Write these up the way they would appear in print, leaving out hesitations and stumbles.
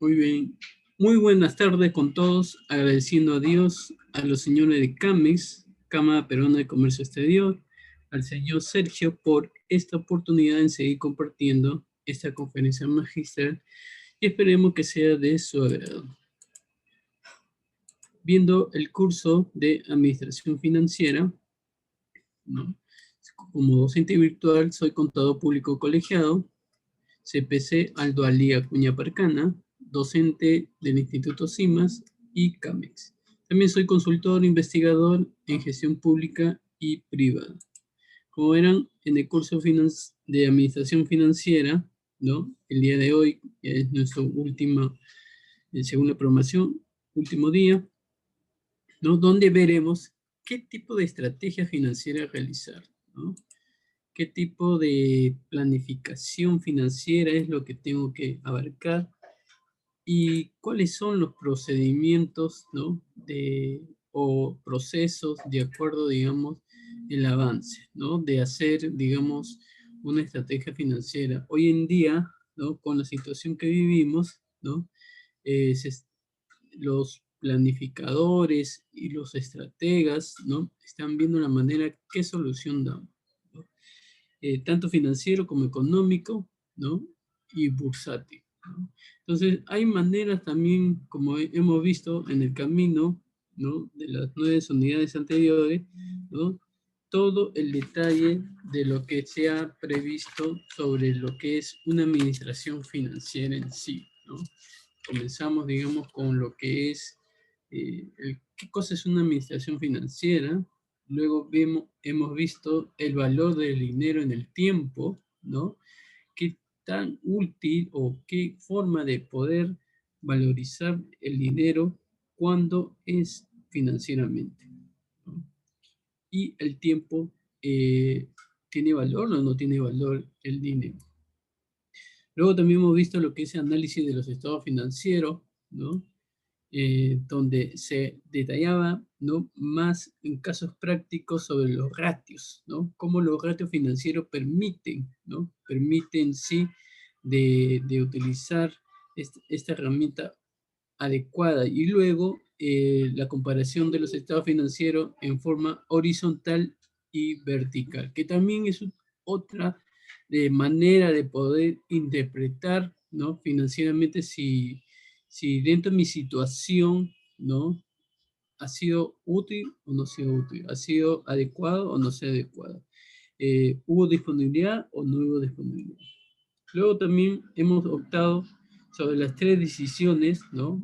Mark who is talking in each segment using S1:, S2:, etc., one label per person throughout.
S1: Muy bien. Muy buenas tardes con todos, agradeciendo a Dios, a los señores de CAMEX, Cámara Peruana de Comercio Exterior, al señor Sergio por esta oportunidad en seguir compartiendo esta conferencia magistral y esperemos que sea de su agrado. Viendo el curso de Administración Financiera, ¿no? Como docente virtual soy contador público colegiado, CPC Aldo Alí Acuña Parcana, docente del Instituto CIMAS y CAMEX. También soy consultor investigador en gestión pública y privada. Como verán, en el curso de Administración Financiera, ¿no? El día de hoy es nuestro último, según la programación, último día, ¿no? Donde veremos qué tipo de estrategia financiera realizar, ¿no? Qué tipo de planificación financiera es lo que tengo que abarcar y cuáles son los procedimientos, ¿no? O procesos de acuerdo, digamos, el avance, ¿no? De hacer, digamos, una estrategia financiera. Hoy en día, ¿no? Con la situación que vivimos, ¿no? Eh, se- los planificadores y los estrategas, ¿no? Están viendo la manera qué solución damos, ¿no? Tanto financiero como económico, ¿no? Y bursátil, ¿no? Entonces, hay maneras también, como hemos visto en el camino, ¿no? De las 9 unidades anteriores, ¿no? Todo el detalle de lo que se ha previsto sobre lo que es una administración financiera en sí, ¿no? Comenzamos, digamos, con lo que es qué cosa es una administración financiera. Luego hemos visto el valor del dinero en el tiempo, ¿no? Qué tan útil o qué forma de poder valorizar el dinero cuando es financieramente, ¿no? Y el tiempo, ¿tiene valor o no tiene valor el dinero? Luego también hemos visto lo que es análisis de los estados financieros, ¿no? Donde se detallaba, ¿no? Más en casos prácticos sobre los ratios, ¿no? Cómo los ratios financieros permiten, ¿no? Permiten, sí, de utilizar esta herramienta adecuada. Y luego la comparación de los estados financieros en forma horizontal y vertical, que también es otra manera de poder interpretar, ¿no? Financieramente si dentro de mi situación, ¿no? Ha sido útil o no ha sido útil, ha sido adecuado o no se ha adecuado. ¿Hubo disponibilidad o no hubo disponibilidad? Luego también hemos optado sobre las tres decisiones, ¿no?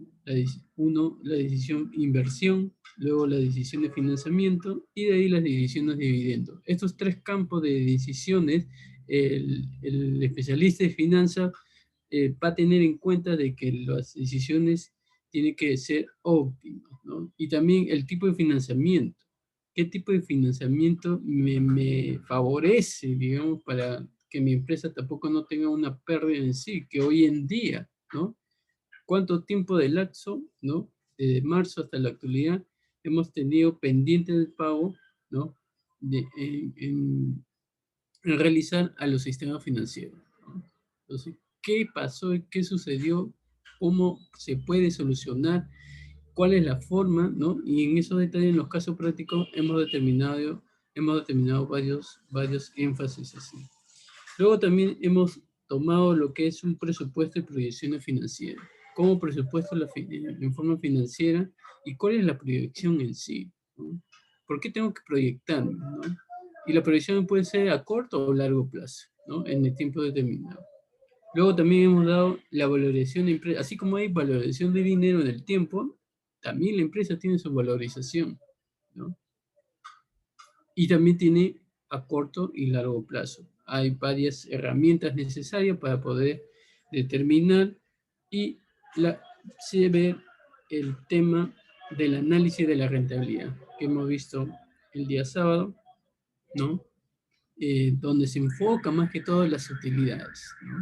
S1: Uno, la decisión inversión, luego la decisión de financiamiento y de ahí las decisiones de dividendos. Estos tres campos de decisiones, el especialista de finanzas va a tener en cuenta de que las decisiones tienen que ser óptimas, ¿no? Y también el tipo de financiamiento. ¿Qué tipo de financiamiento me favorece, digamos, para que mi empresa tampoco no tenga una pérdida en sí, que hoy en día, ¿no? ¿Cuánto tiempo de lapso, ¿no? Desde marzo hasta la actualidad hemos tenido pendiente del pago, ¿no? En realizar a los sistemas financieros, ¿no? Entonces, ¿qué pasó? ¿Qué sucedió? ¿Cómo se puede solucionar? ¿Cuál es la forma? ¿No? Y en esos detalles, en los casos prácticos, hemos determinado varios énfasis así. Luego también hemos tomado lo que es un presupuesto y proyecciones financieras. ¿Cómo presupuesto en forma financiera y cuál es la proyección en sí, ¿no? ¿Por qué tengo que proyectarme, ¿no? Y la proyección puede ser a corto o largo plazo, ¿no? En el tiempo determinado. Luego también hemos dado la valorización de empresa. Así como hay valorización de dinero en el tiempo, también la empresa tiene su valorización, ¿no? Y también tiene a corto y largo plazo. Hay varias herramientas necesarias para poder determinar y se ve el tema del análisis de la rentabilidad que hemos visto el día sábado, ¿no? Donde se enfoca más que todo en las utilidades, ¿no?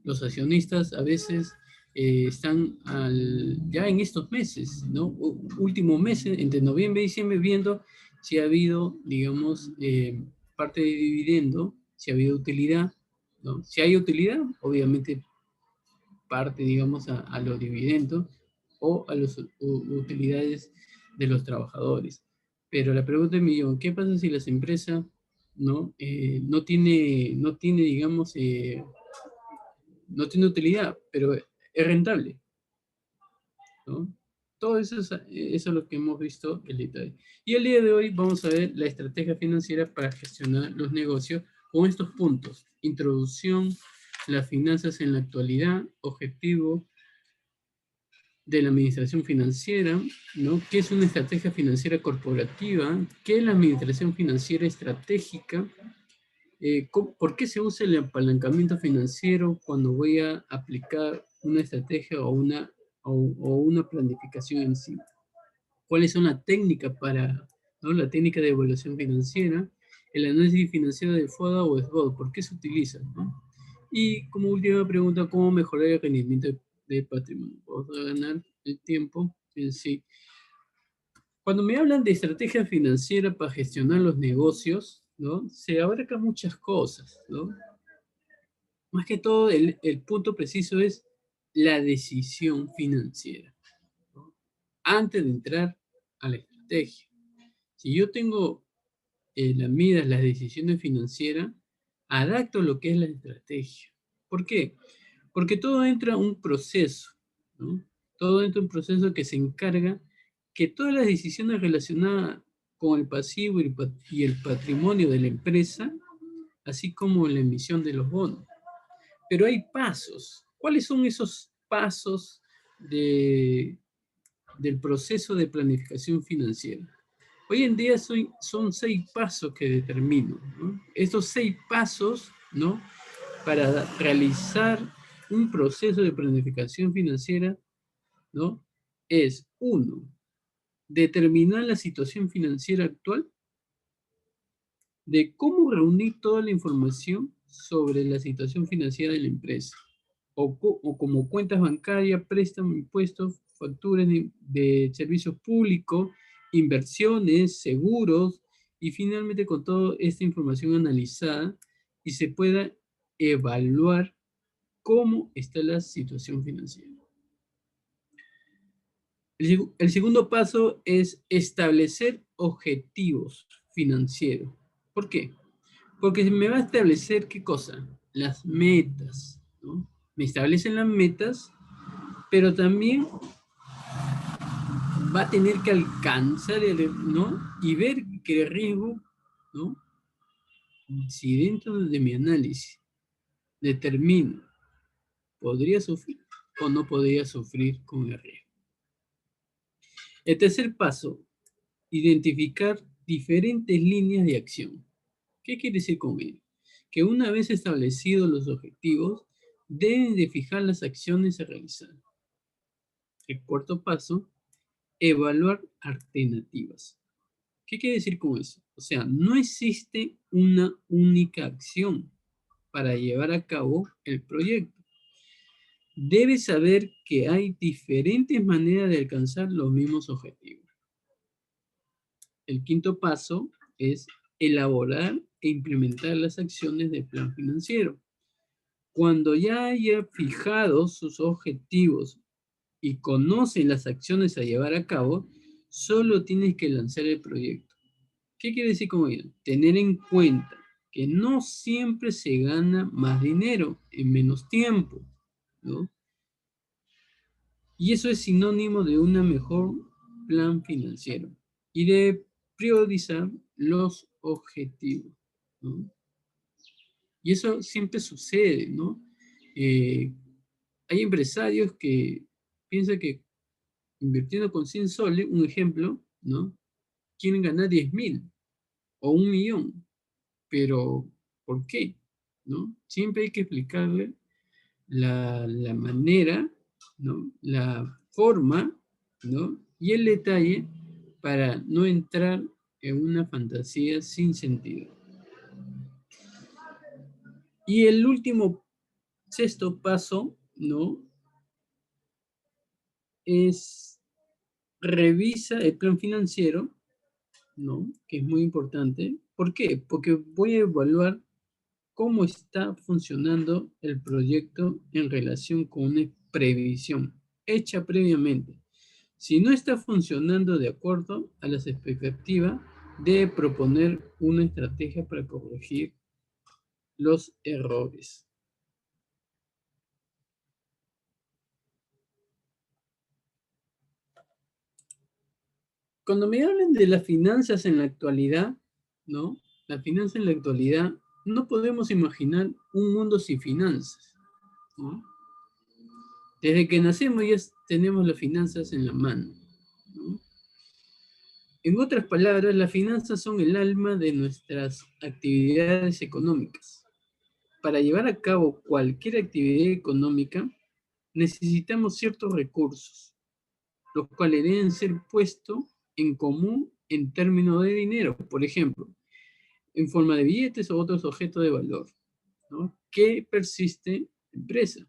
S1: Los accionistas a veces están ya en estos meses, ¿no? Últimos meses, entre noviembre y diciembre, viendo si ha habido, digamos, parte de dividendo, si ha habido utilidad, ¿no? Si hay utilidad, obviamente parte, digamos, a los dividendos o a las utilidades de los trabajadores. Pero la pregunta es millón, ¿qué pasa si las empresas no tiene, digamos, no tiene utilidad, pero es rentable, ¿no? Todo eso es lo que hemos visto el día de hoy. Y el día de hoy vamos a ver la estrategia financiera para gestionar los negocios con estos puntos. Introducción, las finanzas en la actualidad, objetivo de la administración financiera, ¿no? ¿Qué es una estrategia financiera corporativa? ¿Qué es la administración financiera estratégica? ¿Por qué se usa el apalancamiento financiero cuando voy a aplicar una estrategia o una planificación en sí? ¿Cuáles son las técnicas ¿no? La técnica de evaluación financiera, el análisis financiero de FODA o SWOT, ¿por qué se utiliza? ¿No? Y como última pregunta, ¿cómo mejorar el rendimiento de patrimonio? Vamos a ganar el tiempo en sí. Cuando me hablan de estrategia financiera para gestionar los negocios, ¿no? Se abarca muchas cosas, ¿no? Más que todo, el punto preciso es la decisión financiera, ¿no? Antes de entrar a la estrategia. Si yo tengo las miras, las decisiones financieras, adapto lo que es la estrategia. ¿Por qué? Porque todo entra en un proceso, ¿no? Todo entra en un proceso que se encarga que todas las decisiones relacionadas con el pasivo y el patrimonio de la empresa, así como la emisión de los bonos. Pero hay pasos. ¿Cuáles son esos pasos del proceso de planificación financiera? Hoy en día son 6 pasos que determino, ¿no? Estos 6 pasos, ¿no? Para realizar un proceso de planificación financiera, ¿no? Es, uno, determinar la situación financiera actual, de cómo reunir toda la información sobre la situación financiera de la empresa, o como cuentas bancarias, préstamos, impuestos, facturas de servicios públicos, inversiones, seguros, y finalmente con toda esta información analizada y se pueda evaluar cómo está la situación financiera. El segundo paso es establecer objetivos financieros. ¿Por qué? Porque me va a establecer, ¿qué cosa? Las metas, ¿no? Me establecen las metas, pero también va a tener que alcanzar, ¿no? Y ver que el riesgo, ¿no? Si dentro de mi análisis determino, ¿podría sufrir o no podría sufrir con el riesgo? El tercer paso, identificar diferentes líneas de acción. ¿Qué quiere decir con ello? Que una vez establecidos los objetivos, deben de fijar las acciones a realizar. El cuarto paso, evaluar alternativas. ¿Qué quiere decir con eso? O sea, no existe una única acción para llevar a cabo el proyecto. Debes saber que hay diferentes maneras de alcanzar los mismos objetivos. El quinto paso es elaborar e implementar las acciones del plan financiero. Cuando ya haya fijado sus objetivos y conoce las acciones a llevar a cabo, solo tienes que lanzar el proyecto. ¿Qué quiere decir con ello? Tener en cuenta que no siempre se gana más dinero en menos tiempo, ¿no? Y eso es sinónimo de un mejor plan financiero y de priorizar los objetivos, ¿no? Y eso siempre sucede, ¿no? Hay empresarios que piensan que invirtiendo con 100 soles, un ejemplo, ¿no? Quieren ganar 10.000 o 1.000.000, pero ¿por qué? ¿No? Siempre hay que explicarle la manera, ¿no? La forma, ¿no? Y el detalle para no entrar en una fantasía sin sentido. Y el último, sexto paso, ¿no? Es revisa el plan financiero, ¿no? Que es muy importante. ¿Por qué? Porque voy a evaluar cómo está funcionando el proyecto en relación con una previsión hecha previamente. Si no está funcionando de acuerdo a las expectativas, debe proponer una estrategia para corregir los errores. Cuando me hablan de las finanzas en la actualidad, ¿no? La finanza en la actualidad, no podemos imaginar un mundo sin finanzas, ¿no? Desde que nacemos ya tenemos las finanzas en la mano, ¿no? En otras palabras, las finanzas son el alma de nuestras actividades económicas. Para llevar a cabo cualquier actividad económica, necesitamos ciertos recursos, los cuales deben ser puestos en común en términos de dinero, por ejemplo, en forma de billetes o otros objetos de valor, ¿no? Que persiste en la empresa.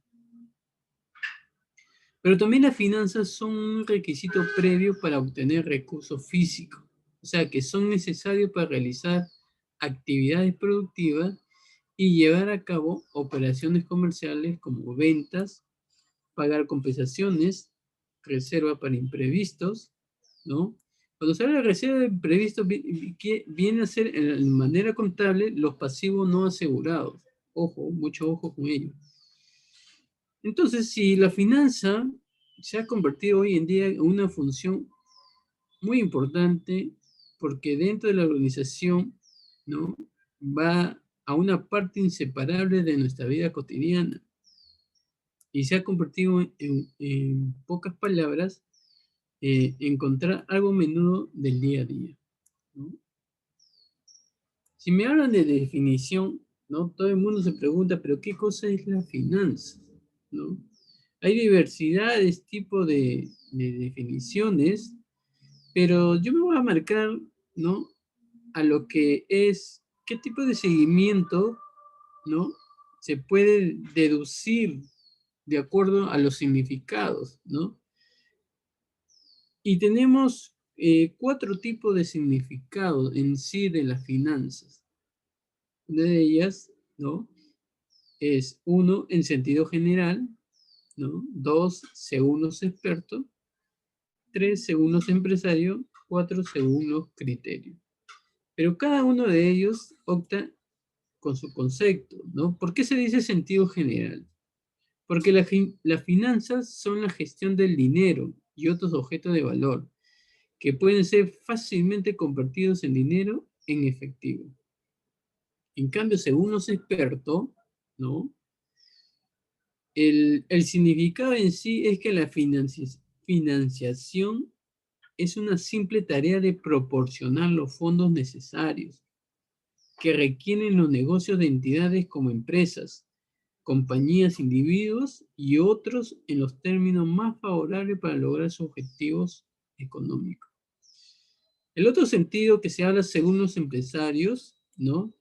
S1: Pero también las finanzas son un requisito previo para obtener recursos físicos, o sea, que son necesarios para realizar actividades productivas y llevar a cabo operaciones comerciales como ventas, pagar compensaciones, reserva para imprevistos, ¿no? Cuando se habla de reserva de imprevistos, viene a ser en manera contable los pasivos no asegurados. Ojo, mucho ojo con ello. Entonces, si la finanza se ha convertido hoy en día en una función muy importante, porque dentro de la organización, ¿no? Va a una parte inseparable de nuestra vida cotidiana y se ha convertido en pocas palabras, encontrar algo menudo del día a día, ¿no? Si me hablan de definición, ¿no? Todo el mundo se pregunta, pero ¿qué cosa es la finanza? ¿No? Hay diversidades, tipo de definiciones, pero yo me voy a marcar, ¿no? A lo que es, ¿qué tipo de seguimiento, ¿no? Se puede deducir de acuerdo a los significados, ¿no? Y tenemos 4 tipos de significados en sí de las finanzas. Una de ellas, ¿no? Es 1, en sentido general, ¿no? 2, según los expertos. 3, según los empresarios. 4, según los criterios. Pero cada uno de ellos opta con su concepto, ¿no? ¿Por qué se dice sentido general? Porque las finanzas son la gestión del dinero y otros objetos de valor que pueden ser fácilmente convertidos en dinero en efectivo. En cambio, según los expertos, ¿no? El significado en sí es que la financiación es una simple tarea de proporcionar los fondos necesarios que requieren los negocios de entidades como empresas, compañías, individuos y otros en los términos más favorables para lograr sus objetivos económicos. El otro sentido que se habla según los empresarios, ¿no?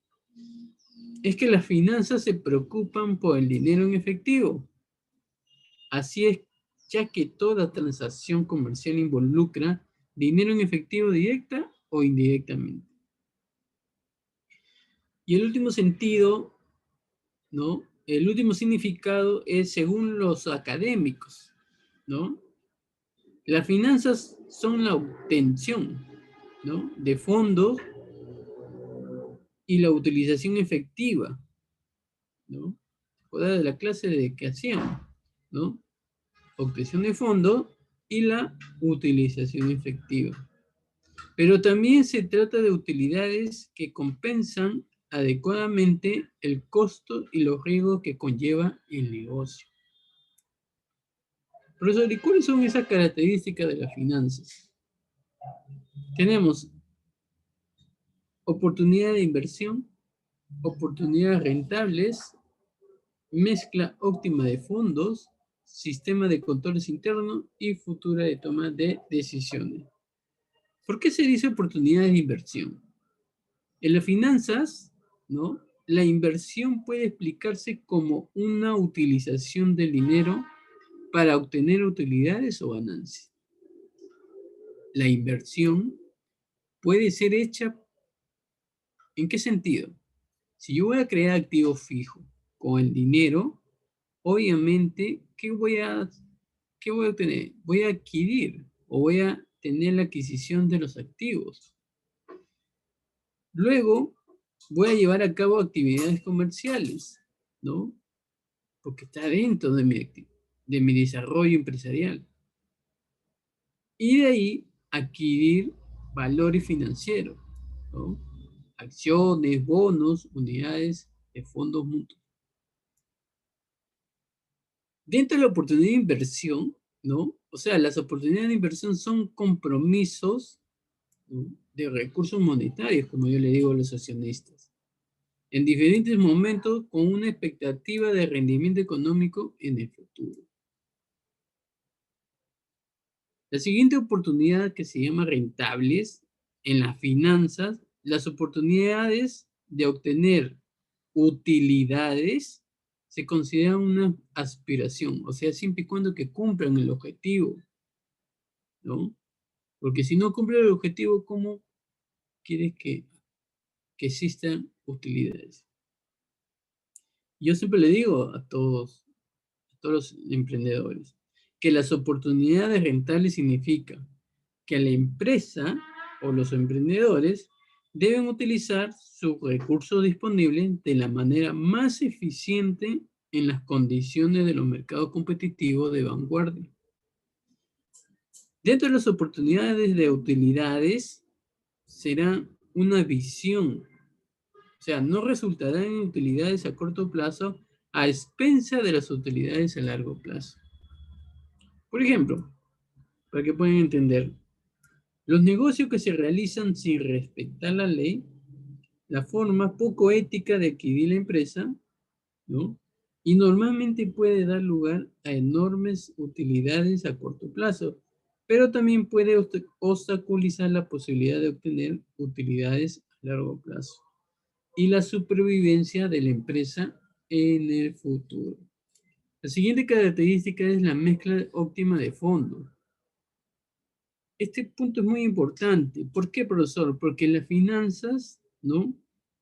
S1: Es que las finanzas se preocupan por el dinero en efectivo. Así es, ya que toda transacción comercial involucra dinero en efectivo directa o indirectamente. Y el último sentido, ¿no? El último significado es según los académicos, ¿no? Las finanzas son la obtención, ¿no? De fondos y la utilización efectiva, ¿no? De la clase de que hacíamos, ¿no? Obtención de fondos y la utilización efectiva. Pero también se trata de utilidades que compensan adecuadamente el costo y los riesgos que conlleva el negocio. Profesor, ¿y cuáles son esas características de las finanzas? Tenemos oportunidad de inversión, oportunidades rentables, mezcla óptima de fondos, sistema de controles internos y futura de toma de decisiones. ¿Por qué se dice oportunidades de inversión? En las finanzas, ¿no? La inversión puede explicarse como una utilización del dinero para obtener utilidades o ganancias. La inversión puede ser hecha, ¿en qué sentido? Si yo voy a crear activo fijo con el dinero, obviamente, qué voy a obtener? Voy a adquirir o voy a tener la adquisición de los activos. Luego, voy a llevar a cabo actividades comerciales, ¿no? Porque está dentro de mi desarrollo empresarial. Y de ahí, adquirir valores financieros, ¿no? Acciones, bonos, unidades de fondos mutuos. Dentro de la oportunidad de inversión, ¿no? O sea, las oportunidades de inversión son compromisos, ¿no?, de recursos monetarios, como yo le digo a los accionistas, en diferentes momentos con una expectativa de rendimiento económico en el futuro. La siguiente oportunidad, que se llama rentables en las finanzas, las oportunidades de obtener utilidades se consideran una aspiración, o sea, siempre y cuando que cumplan el objetivo, ¿no? Porque si no cumple el objetivo, ¿cómo quieres que existan utilidades? Yo siempre le digo a todos los emprendedores, que las oportunidades rentables significa que la empresa o los emprendedores deben utilizar sus recursos disponibles de la manera más eficiente en las condiciones de los mercados competitivos de vanguardia. Dentro de las oportunidades de utilidades será una visión, o sea, no resultarán en utilidades a corto plazo a expensa de las utilidades a largo plazo. Por ejemplo, para que puedan entender, los negocios que se realizan sin respetar la ley, la forma poco ética de adquirir la empresa, ¿no? Y normalmente puede dar lugar a enormes utilidades a corto plazo, pero también puede obstaculizar la posibilidad de obtener utilidades a largo plazo y la supervivencia de la empresa en el futuro. La siguiente característica es la mezcla óptima de fondos. Este punto es muy importante. ¿Por qué, profesor? Porque las finanzas, ¿no?,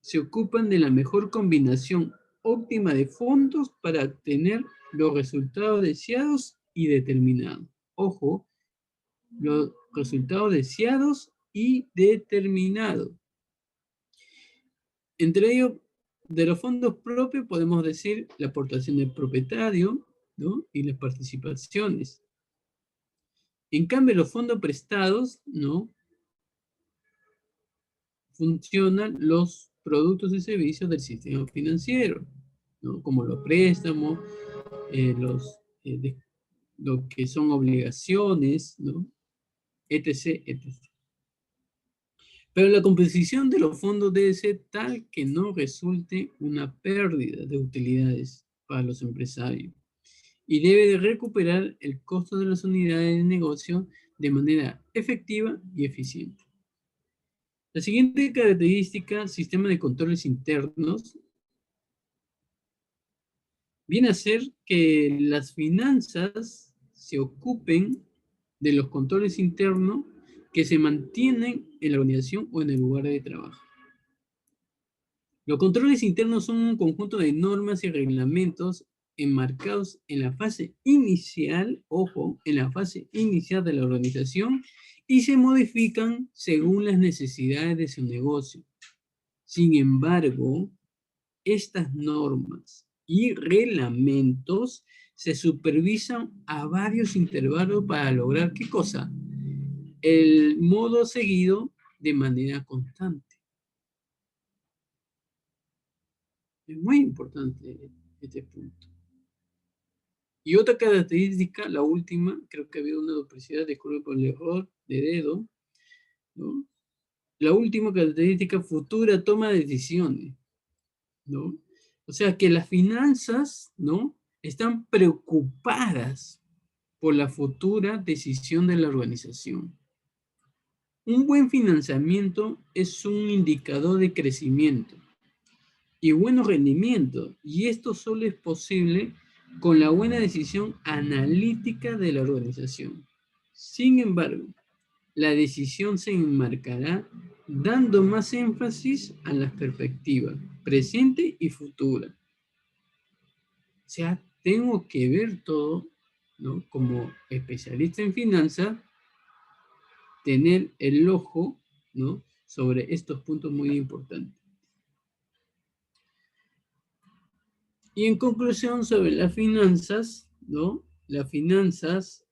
S1: se ocupan de la mejor combinación óptima de fondos para obtener los resultados deseados y determinados. Ojo, los resultados deseados y determinados. Entre ellos, de los fondos propios podemos decir la aportación del propietario, ¿no?, y las participaciones. En cambio, los fondos prestados, ¿no?, funcionan los productos y servicios del sistema financiero, ¿no?, como los préstamos, lo que son obligaciones, ¿no?, etc., etc. Pero la composición de los fondos debe ser tal que no resulte una pérdida de utilidades para los empresarios y debe de recuperar el costo de las unidades de negocio de manera efectiva y eficiente. La siguiente característica, sistema de controles internos, viene a ser que las finanzas se ocupen de los controles internos que se mantienen en la organización o en el lugar de trabajo. Los controles internos son un conjunto de normas y reglamentos enmarcados en la fase inicial, ojo, en la fase inicial de la organización, y se modifican según las necesidades de su negocio. Sin embargo, estas normas y reglamentos se supervisan a varios intervalos para lograr, ¿qué cosa? El modo seguido de manera constante. Es muy importante este punto. Y otra característica, la última, creo que ha habido una duplicidad, disculpe por el error de dedo, ¿no? La última característica, futura toma de decisiones, ¿no? O sea que las finanzas, ¿no?, están preocupadas por la futura decisión de la organización. Un buen financiamiento es un indicador de crecimiento y buenos rendimientos, y esto solo es posible con la buena decisión analítica de la organización. Sin embargo, la decisión se enmarcará dando más énfasis a las perspectivas, presente y futura. O sea, tengo que ver todo, ¿no? Como especialista en finanzas, tener el ojo, ¿no? Sobre estos puntos muy importantes. Y en conclusión sobre las finanzas, ¿no? Las finanzas,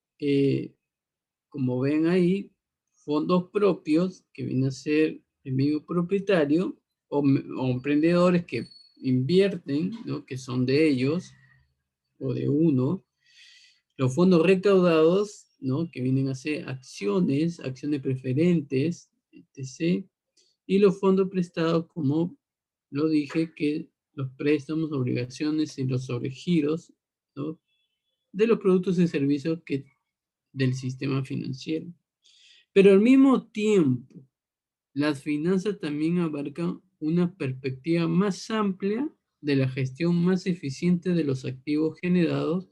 S1: como ven ahí, fondos propios, que vienen a ser el medio propietario, o emprendedores que invierten, ¿no? Que son de ellos, o de uno, los fondos recaudados, ¿no? Que vienen a ser acciones, acciones preferentes, etc. Y los fondos prestados, como lo dije, que los préstamos, obligaciones y los sobregiros, ¿no? De los productos y servicios del sistema financiero. Pero al mismo tiempo, las finanzas también abarcan una perspectiva más amplia de la gestión más eficiente de los activos generados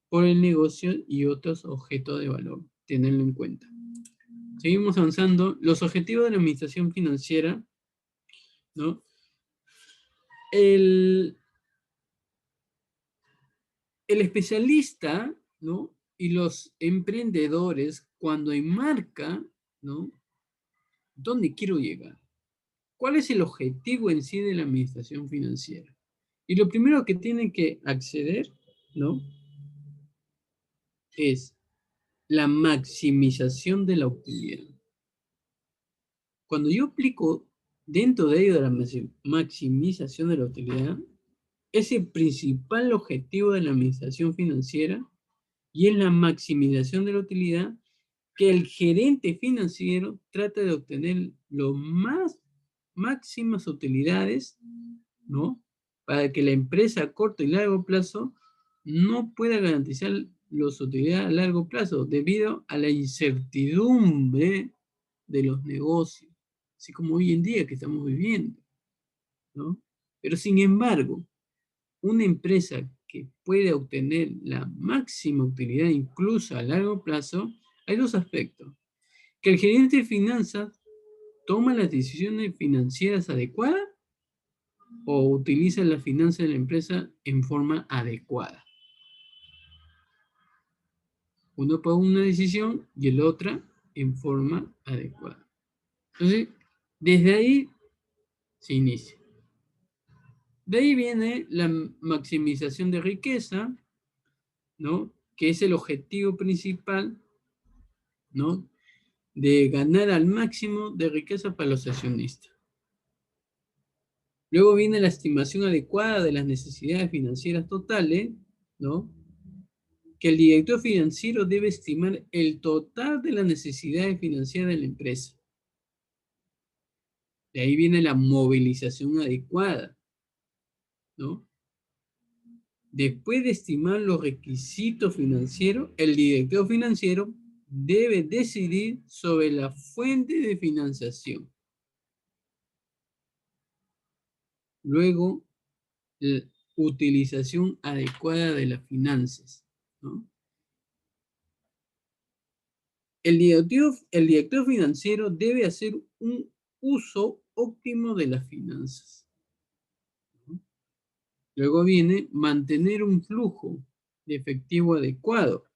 S1: por el negocio y otros objetos de valor. Tenerlo en cuenta. Seguimos avanzando. Los objetivos de la administración financiera, ¿no? El especialista, ¿no? Y los emprendedores, cuando enmarcan, ¿no? ¿Dónde quiero llegar? ¿Cuál es el objetivo en sí de la administración financiera? Y lo primero que tienen que acceder, ¿no? Es la maximización de la utilidad. Cuando yo aplico dentro de ello de la maximización de la utilidad, es el principal objetivo de la administración financiera y es la maximización de la utilidad que el gerente financiero trata de obtener lo más máximas utilidades, ¿no? Para que la empresa a corto y largo plazo no pueda garantizar las utilidades a largo plazo debido a la incertidumbre de los negocios, así como hoy en día que estamos viviendo, ¿no? Pero sin embargo, una empresa que puede obtener la máxima utilidad incluso a largo plazo, hay dos aspectos. Que el gerente de finanzas toma las decisiones financieras adecuadas o utiliza las finanzas de la empresa en forma adecuada. Uno toma una decisión y el otra en forma adecuada. Entonces, desde ahí se inicia. De ahí viene la maximización de riqueza, ¿no? Que es el objetivo principal, ¿no? De ganar al máximo de riqueza para los accionistas. Luego viene la estimación adecuada de las necesidades financieras totales, ¿no? Que el director financiero debe estimar el total de las necesidades financieras de la empresa. De ahí viene la movilización adecuada, ¿no? Después de estimar los requisitos financieros, el director financiero debe decidir sobre la fuente de financiación. Luego, la utilización adecuada de las finanzas, ¿no? El director financiero debe hacer un uso óptimo de las finanzas, ¿no? Luego viene mantener un flujo de efectivo adecuado.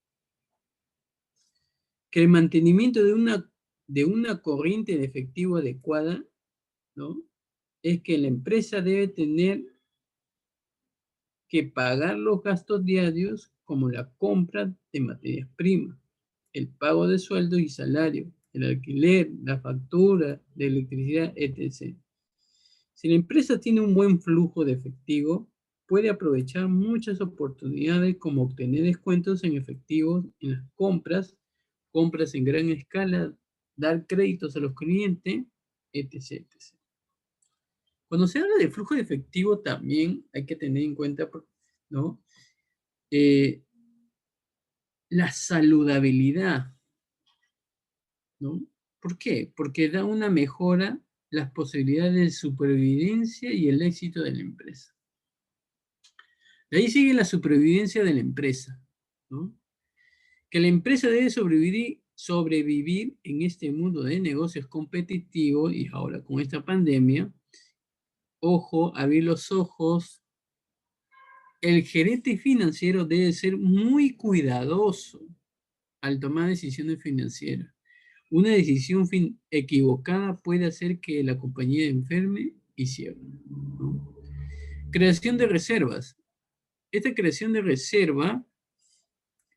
S1: Que el mantenimiento de una corriente de efectivo adecuada, ¿no? Es que la empresa debe tener que pagar los gastos diarios como la compra de materias primas, el pago de sueldos y salarios, el alquiler, la factura de electricidad, etc. Si la empresa tiene un buen flujo de efectivo, puede aprovechar muchas oportunidades como obtener descuentos en efectivo en las compras, compras en gran escala, dar créditos a los clientes, etc. etc. Cuando se habla de flujo de efectivo también hay que tener en cuenta, ¿no? Eh, la saludabilidad, ¿no? ¿Por qué? Porque da una mejora las posibilidades de supervivencia y el éxito de la empresa. De ahí sigue la supervivencia de la empresa, ¿no? Que la empresa debe sobrevivir en este mundo de negocios competitivos y ahora con esta pandemia, ojo, abrir los ojos. El gerente financiero debe ser muy cuidadoso al tomar decisiones financieras. Una decisión equivocada puede hacer que la compañía enferme y cierre, ¿no? Creación de reservas. Esta creación de reserva,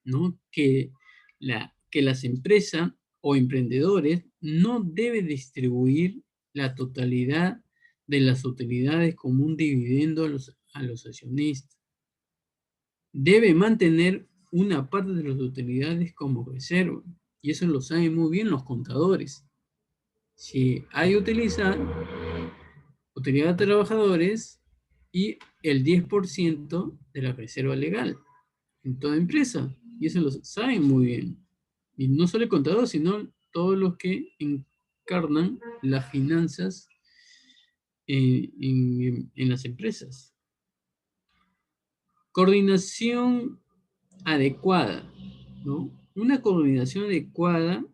S1: ¿no? Que las empresas o emprendedores no deben distribuir la totalidad de las utilidades como un dividendo a los accionistas. Debe mantener una parte de las utilidades como reserva. Y eso lo saben muy bien los contadores. Si hay utilidad de trabajadores y el 10% de la reserva legal en toda empresa. Y eso lo saben muy bien. Y no solo el contador, sino todos los que encarnan las finanzas en las empresas. Coordinación adecuada, ¿no? Una coordinación adecuada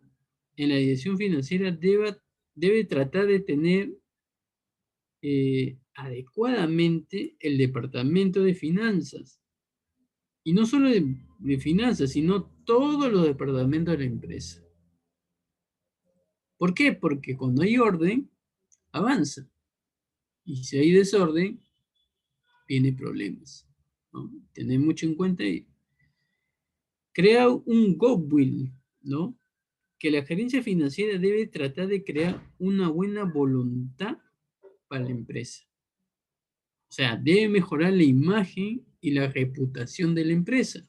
S1: en la dirección financiera debe tratar de tener adecuadamente el departamento de finanzas. Y no solo de finanzas, sino todos los departamentos de la empresa. ¿Por qué? Porque cuando hay orden, avanza. Y si hay desorden, viene problemas, ¿no? Tener mucho en cuenta y crea un goodwill, ¿no? Que la gerencia financiera debe tratar de crear una buena voluntad para la empresa. O sea, debe mejorar la imagen y la reputación de la empresa.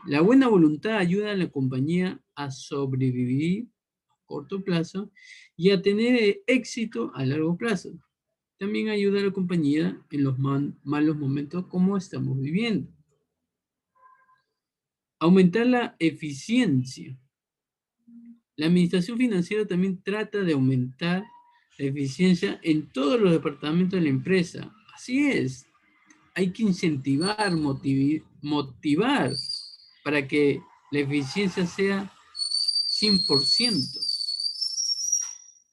S1: La buena voluntad ayuda a la compañía a sobrevivir a corto plazo y a tener éxito a largo plazo. También ayuda a la compañía en los malos momentos como estamos viviendo. Aumentar la eficiencia. La administración financiera también trata de aumentar la eficiencia en todos los departamentos de la empresa. Así es, hay que incentivar, motivar para que la eficiencia sea 100%.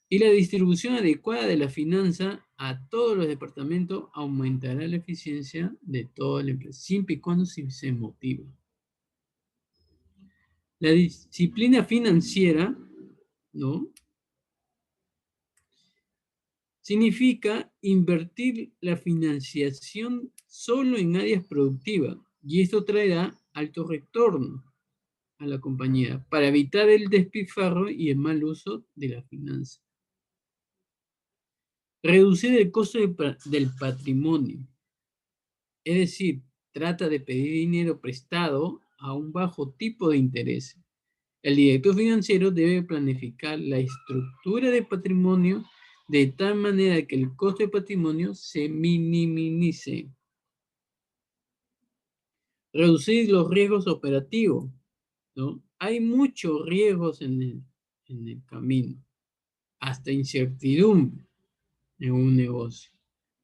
S1: Y la distribución adecuada de la finanza a todos los departamentos aumentará la eficiencia de toda la empresa, siempre y cuando se motive. La disciplina financiera, ¿no? Significa invertir la financiación solo en áreas productivas y esto traerá alto retorno a la compañía para evitar el despilfarro y el mal uso de la finanza. Reducir el costo del patrimonio, es decir, trata de pedir dinero prestado a un bajo tipo de interés. El director financiero debe planificar la estructura de patrimonio de tal manera que el costo de patrimonio se minimice. Reducir los riesgos operativos, ¿no? Hay muchos riesgos en el camino, hasta incertidumbre en un negocio.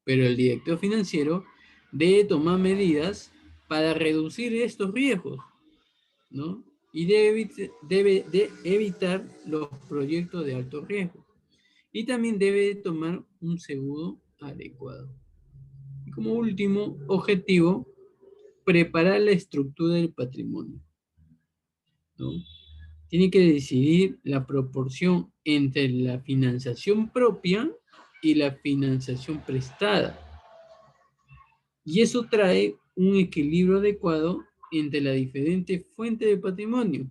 S1: Pero el director financiero debe tomar medidas para reducir estos riesgos, ¿no? Y debe de evitar los proyectos de alto riesgo. Y también debe tomar un seguro adecuado. Y como último objetivo, preparar la estructura del patrimonio, ¿no? Tiene que decidir la proporción entre la financiación propia y la financiación prestada. Y eso trae un equilibrio adecuado entre las diferentes fuentes de patrimonio.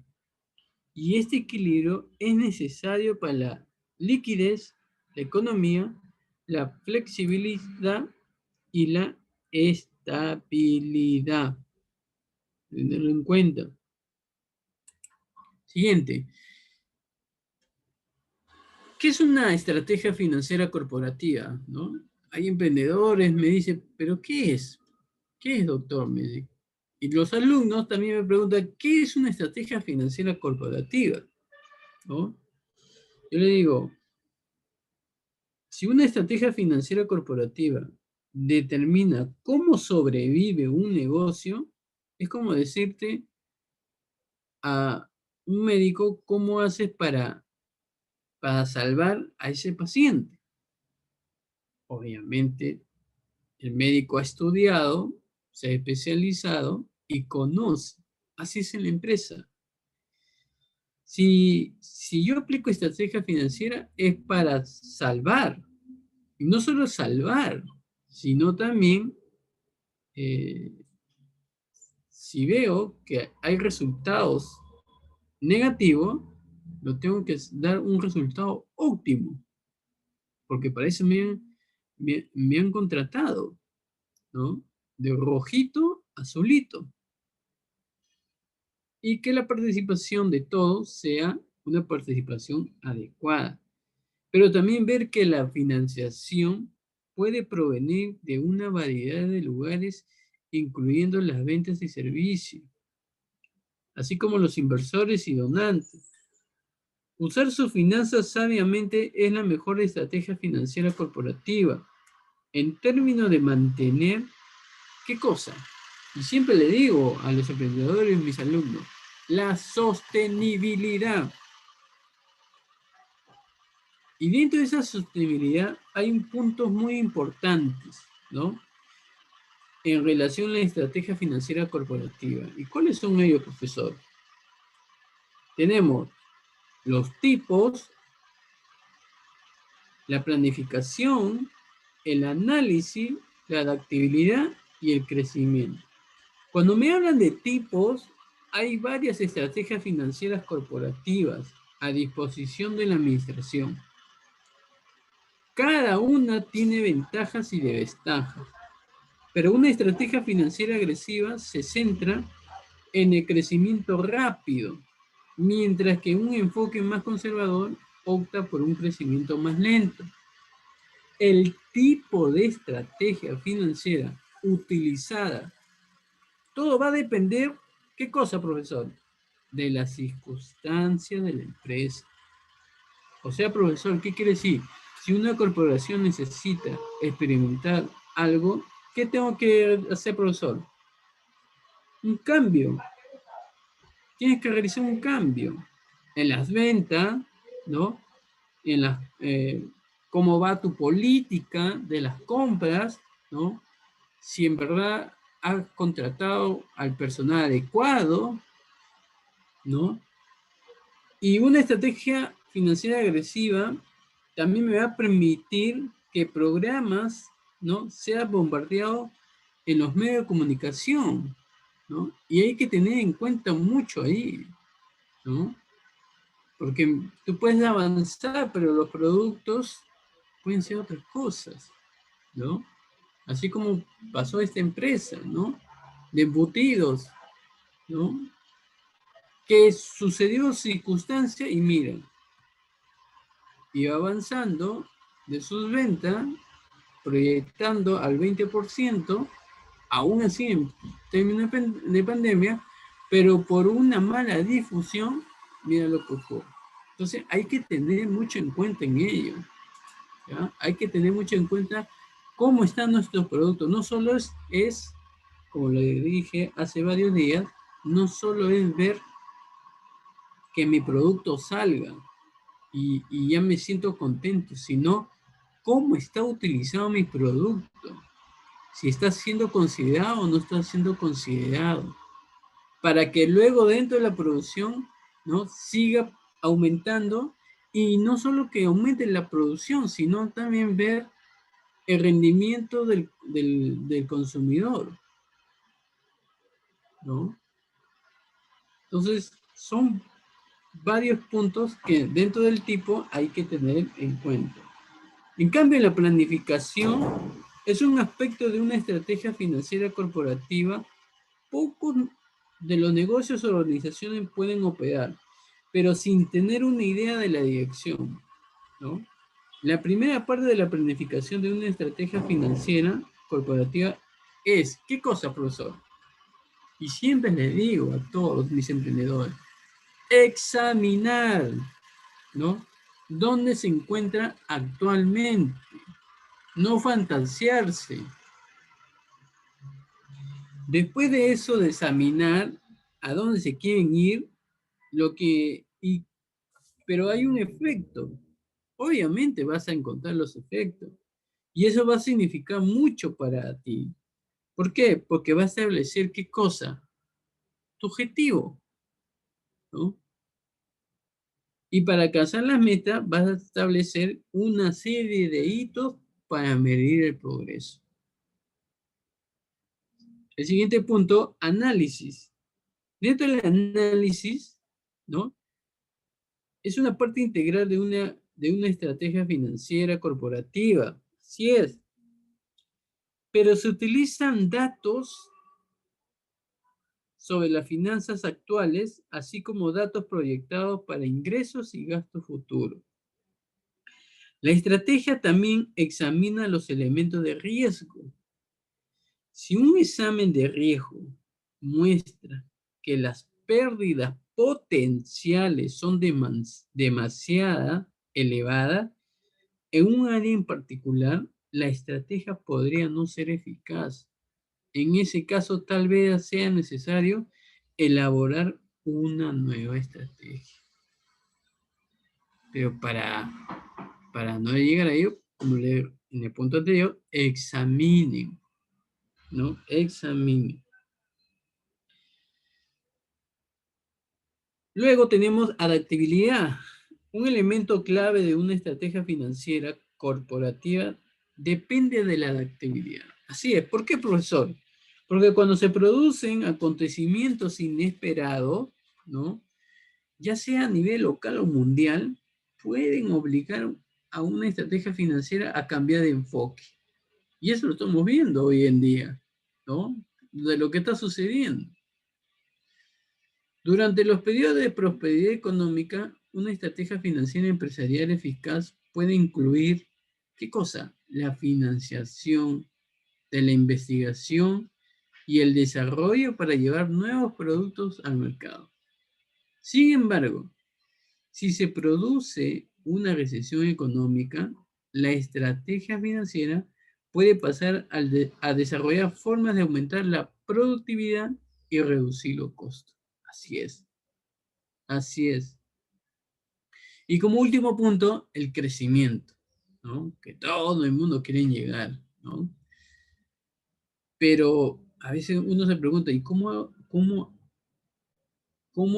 S1: Y este equilibrio es necesario para la liquidez, la economía, la flexibilidad y la estabilidad. Tenerlo en cuenta. Siguiente. ¿Qué es una estrategia financiera corporativa? ¿No? Hay emprendedores, me dicen, ¿pero qué es? ¿Qué es, doctor? Me dice. Y los alumnos también me preguntan, ¿qué es una estrategia financiera corporativa? ¿No? Yo le digo, si una estrategia financiera corporativa determina cómo sobrevive un negocio, es como decirte a un médico cómo haces para salvar a ese paciente. Obviamente El médico ha estudiado, se ha especializado y conoce. Así es en la empresa. Si yo aplico estrategia financiera es para salvar, y no solo salvar, sino también eh, si veo que hay resultados negativos, lo tengo que dar un resultado óptimo, porque para eso me han contratado, ¿no? De rojito a azulito. Y que la participación de todos sea una participación adecuada. Pero también ver que la financiación puede provenir de una variedad de lugares, incluyendo las ventas y servicios, así como los inversores y donantes. Usar sus finanzas sabiamente es la mejor estrategia financiera corporativa en términos de mantener, ¿qué cosa? Y siempre le digo a los emprendedores, mis alumnos, la sostenibilidad. Y dentro de esa sostenibilidad hay puntos muy importantes, ¿no? En relación a la estrategia financiera corporativa. ¿Y cuáles son ellos, profesor? Tenemos los tipos, la planificación, el análisis, la adaptabilidad y el crecimiento. Cuando me hablan de tipos, hay varias estrategias financieras corporativas a disposición de la administración. Cada una tiene ventajas y desventajas, pero una estrategia financiera agresiva se centra en el crecimiento rápido, mientras que un enfoque más conservador opta por un crecimiento más lento. El tipo de estrategia financiera utilizada, todo va a depender, ¿qué cosa, profesor? De las circunstancias de la empresa. O sea, profesor, ¿qué quiere decir? Si una corporación necesita experimentar algo, ¿qué tengo que hacer, profesor? Un cambio. Tienes que realizar un cambio en las ventas, ¿no? En las, cómo va tu política de las compras, ¿no? Si en verdad has contratado al personal adecuado, ¿no? Y una estrategia financiera agresiva también me va a permitir que programas, ¿no? Sean bombardeados en los medios de comunicación, ¿no? Y hay que tener en cuenta mucho ahí, ¿no? Porque tú puedes avanzar, pero los productos pueden ser otras cosas, ¿no? Así como pasó esta empresa, ¿no? De embutidos, ¿no? Que sucedió circunstancia y miren, iba avanzando de sus ventas, proyectando al 20%, aún así en términos de pandemia, pero por una mala difusión, mira lo que ocurre. Entonces hay que tener mucho en cuenta en ello, ¿ya? Hay que tener mucho en cuenta cómo están nuestros productos. No solo es, como le dije hace varios días, no solo es ver que mi producto salga y ya me siento contento, sino cómo está utilizado mi producto, si está siendo considerado o no está siendo considerado, para que luego dentro de la producción, ¿no? Siga aumentando y no solo que aumente la producción, sino también ver el rendimiento del consumidor, ¿no? Entonces, son varios puntos que dentro del tipo hay que tener en cuenta. En cambio, la planificación es un aspecto de una estrategia financiera corporativa. Pocos de los negocios o organizaciones pueden operar, pero sin tener una idea de la dirección, ¿no? La primera parte de la planificación de una estrategia financiera corporativa es, ¿qué cosa, profesor? Y siempre les digo a todos mis emprendedores, examinar, ¿no? ¿Dónde se encuentra actualmente? No fantasearse. Después de eso, de examinar a dónde se quieren ir, pero hay un efecto. Obviamente vas a encontrar los efectos. Y eso va a significar mucho para ti. ¿Por qué? Porque va a establecer qué cosa, tu objetivo, ¿no? Y para alcanzar las metas vas a establecer una serie de hitos para medir el progreso. El siguiente punto, análisis. Dentro del análisis, ¿no? Es una parte integral de una estrategia financiera corporativa. Así es. Pero se utilizan datos sobre las finanzas actuales, así como datos proyectados para ingresos y gastos futuros. La estrategia también examina los elementos de riesgo. Si un examen de riesgo muestra que las pérdidas potenciales son demasiado elevadas, en un área en particular, la estrategia podría no ser eficaz. En ese caso, tal vez sea necesario elaborar una nueva estrategia. Pero para no llegar a ello, como en el punto anterior, examinen, ¿no? Examinen. Luego tenemos adaptabilidad. Un elemento clave de una estrategia financiera corporativa depende de la adaptabilidad. Así es. ¿Por qué, profesor? Porque cuando se producen acontecimientos inesperados, ¿no? Ya sea a nivel local o mundial, pueden obligar a una estrategia financiera a cambiar de enfoque. Y eso lo estamos viendo hoy en día, ¿no? De lo que está sucediendo. Durante los periodos de prosperidad económica, una estrategia financiera empresarial eficaz puede incluir, ¿qué cosa? La financiación de la investigación y el desarrollo para llevar nuevos productos al mercado. Sin embargo, si se produce una recesión económica, la estrategia financiera puede pasar a desarrollar formas de aumentar la productividad y reducir los costos. Así es, así es. Y como último punto, el crecimiento, ¿no? Que todo el mundo quiere llegar, ¿no? Pero a veces uno se pregunta, ¿y cómo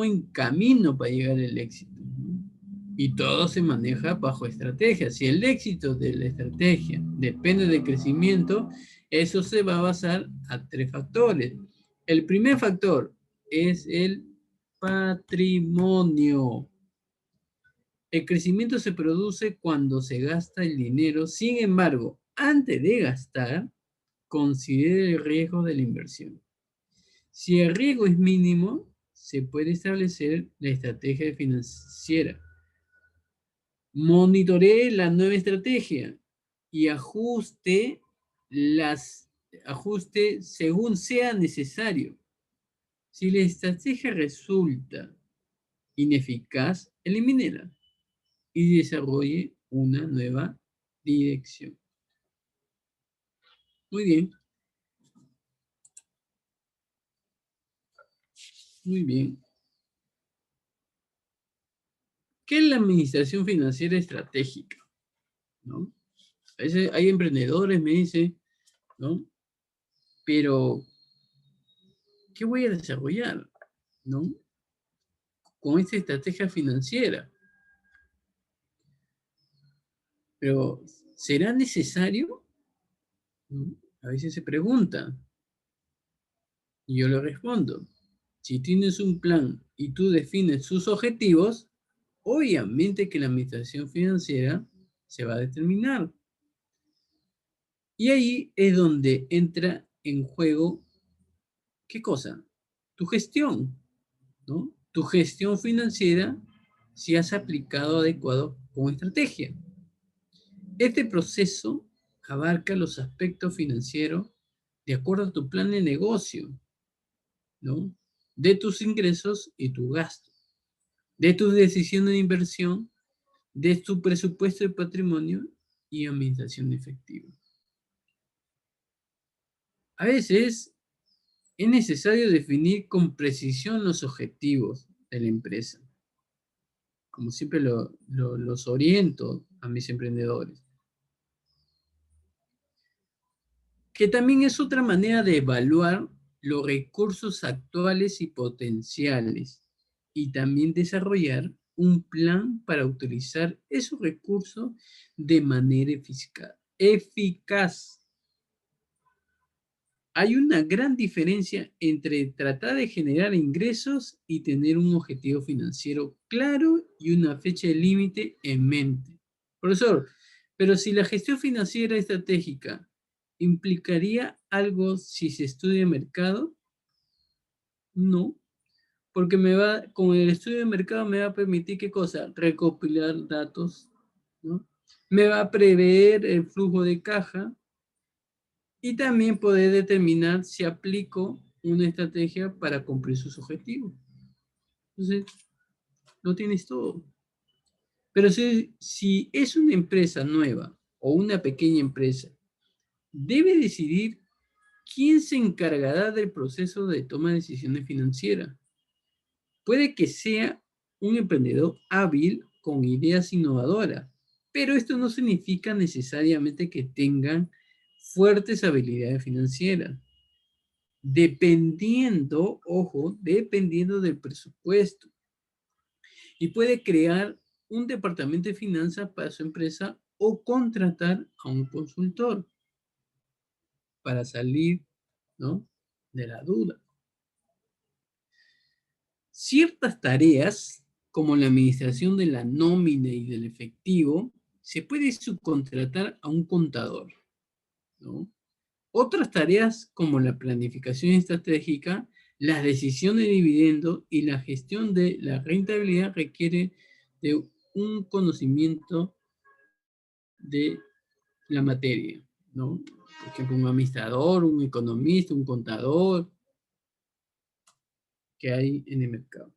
S1: encamino para llegar al éxito? ¿No? Y todo se maneja bajo estrategia. Si el éxito de la estrategia depende del crecimiento, eso se va a basar a tres factores. El primer factor es el patrimonio. El crecimiento se produce cuando se gasta el dinero. Sin embargo, antes de gastar, considere el riesgo de la inversión. Si el riesgo es mínimo, se puede establecer la estrategia financiera. Monitoree la nueva estrategia y ajuste según sea necesario. Si la estrategia resulta ineficaz, elimínela y desarrolle una nueva dirección. Muy bien, muy bien. ¿Qué es la administración financiera estratégica? ¿No? A veces hay emprendedores, me dicen, ¿no? Pero, ¿qué voy a desarrollar? ¿No? Con esta estrategia financiera. Pero, ¿será necesario? ¿No? A veces se pregunta. Y yo le respondo. Si tienes un plan y tú defines sus objetivos, obviamente que la administración financiera se va a determinar. Y ahí es donde entra en juego, ¿qué cosa? Tu gestión, ¿no? Tu gestión financiera si has aplicado adecuado con estrategia. Este proceso abarca los aspectos financieros de acuerdo a tu plan de negocio, ¿no? De tus ingresos y tu gasto, de tus decisiones de inversión, de tu presupuesto de patrimonio y administración efectiva. A veces es necesario definir con precisión los objetivos de la empresa, como siempre los oriento a mis emprendedores. que también es otra manera de evaluar los recursos actuales y potenciales, y también desarrollar un plan para utilizar esos recursos de manera eficaz. Hay una gran diferencia entre tratar de generar ingresos y tener un objetivo financiero claro y una fecha de límite en mente. Profesor, pero si la gestión financiera estratégica implicaría algo si se estudia el mercado, no, porque con el estudio de mercado me va a permitir qué cosa, recopilar datos, ¿no? Me va a prever el flujo de caja, y también poder determinar si aplico una estrategia para cumplir sus objetivos. Entonces, lo tienes todo. Pero si es una empresa nueva o una pequeña empresa, debe decidir quién se encargará del proceso de toma de decisiones financieras. Puede que sea un emprendedor hábil con ideas innovadoras, pero esto no significa necesariamente que tengan fuertes habilidades financieras. Dependiendo, ojo, dependiendo del presupuesto. Y puede crear un departamento de finanzas para su empresa o contratar a un consultor para salir, ¿no?, de la duda. Ciertas tareas, como la administración de la nómina y del efectivo, se puede subcontratar a un contador, ¿no? Otras tareas como la planificación estratégica, las decisiones de dividendo y la gestión de la rentabilidad requiere de un conocimiento de la materia, ¿no? Por ejemplo, un administrador, un economista, un contador que hay en el mercado.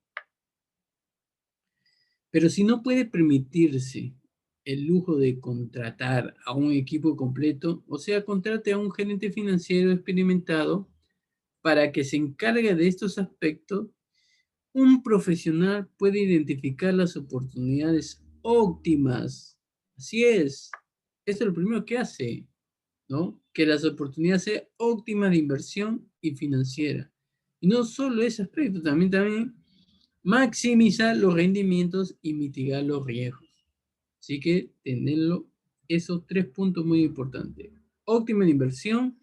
S1: Pero si no puede permitirse el lujo de contratar a un equipo completo, o sea, contrate a un gerente financiero experimentado para que se encargue de estos aspectos. Un profesional puede identificar las oportunidades óptimas. Así es. Esto es lo primero que hace, ¿no? Que las oportunidades sean óptimas de inversión y financiera. Y no solo ese aspecto, también maximizar los rendimientos y mitigar los riesgos. Así que tenerlo, esos 3 puntos muy importantes. Óptima de inversión,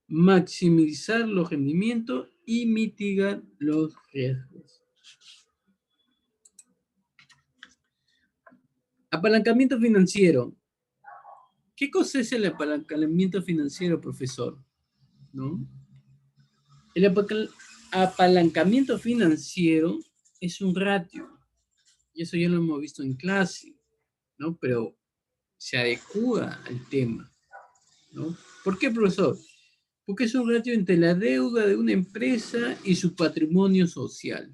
S1: maximizar los rendimientos y mitigar los riesgos. Apalancamiento financiero. ¿Qué cosa es el apalancamiento financiero, profesor? ¿No? El apalancamiento financiero es un ratio, y eso ya lo hemos visto en clase, ¿no? Pero se adecua al tema, ¿no? ¿Por qué, profesor? Porque es un ratio entre la deuda de una empresa y su patrimonio social.